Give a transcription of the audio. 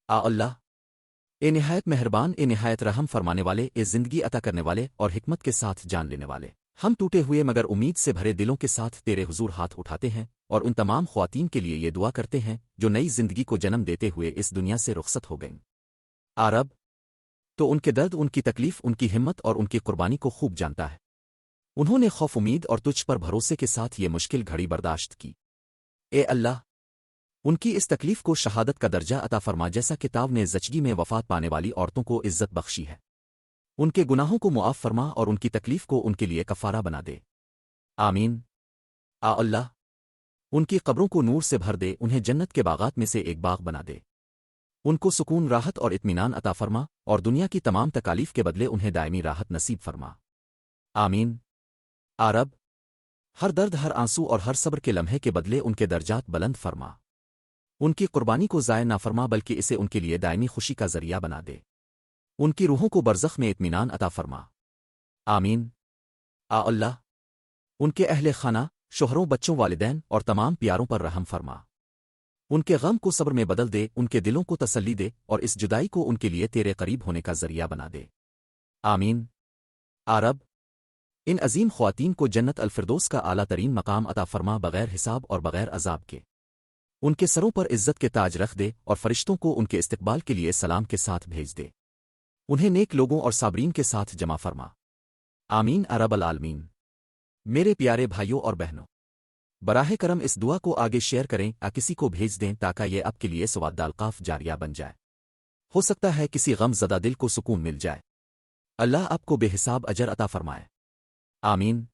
اللہ اے نہایت مہربان، اے نہایت رحم فرمانے والے، اے زندگی عطا کرنے والے اور حکمت کے ساتھ جان لینے والے، ہم ٹوٹے ہوئے مگر امید سے بھرے دلوں کے ساتھ تیرے حضور ہاتھ اٹھاتے ہیں اور ان تمام خواتین کے لیے یہ دعا کرتے ہیں جو نئی زندگی کو جنم دیتے ہوئے اس دنیا سے رخصت ہو گئیں۔ عرب تو ان کے درد، ان کی تکلیف، ان کی ہمت اور ان کی قربانی کو خوب جانتا ہے۔ انہوں نے خوف امید اور تجھ پر بھروسے کے ساتھ یہ مشکل گھڑی برداشت کی۔ اے اللہ، ان کی اس تکلیف کو شہادت کا درجہ عطا فرما جیسا کتاب نے زچگی میں وفات پانے والی عورتوں کو عزت بخشی ہے۔ ان کے گناہوں کو معاف فرما اور ان کی تکلیف کو ان کے لیے کفارہ بنا دے۔ آمین۔ اللہ، ان کی قبروں کو نور سے بھر دے، انہیں جنت کے باغات میں سے ایک باغ بنا دے، ان کو سکون، راحت اور اطمینان عطا فرما اور دنیا کی تمام تکالیف کے بدلے انہیں دائمی راحت نصیب فرما۔ آمین۔ رب، ہر درد، ہر آنسو اور ہر صبر کے لمحے کے بدلے ان کے درجات بلند فرما، ان کی قربانی کو ضائع نہ فرما بلکہ اسے ان کے لیے دائمی خوشی کا ذریعہ بنا دے، ان کی روحوں کو برزخ میں اطمینان عطا فرما۔ آمین۔ اللہ، ان کے اہل خانہ، شوہروں، بچوں، والدین اور تمام پیاروں پر رحم فرما، ان کے غم کو صبر میں بدل دے، ان کے دلوں کو تسلی دے اور اس جدائی کو ان کے لیے تیرے قریب ہونے کا ذریعہ بنا دے۔ آمین۔ رب، ان عظیم خواتین کو جنت الفردوس کا اعلیٰ ترین مقام عطا فرما بغیر حساب اور بغیر عذاب کے، ان کے سروں پر عزت کے تاج رکھ دے اور فرشتوں کو ان کے استقبال کے لیے سلام کے ساتھ بھیج دے، انہیں نیک لوگوں اور صابرین کے ساتھ جمع فرما۔ آمین۔ رب العالمین۔ میرے پیارے بھائیوں اور بہنوں، براہ کرم اس دعا کو آگے شیئر کریں، کسی کو بھیج دیں تاکہ یہ آپ کے لیے سواد القاف جاریہ بن جائے، ہو سکتا ہے کسی غم زدہ دل کو سکون مل جائے۔ اللہ آپ کو بے حساب اجر عطا فرمائے۔ آمین۔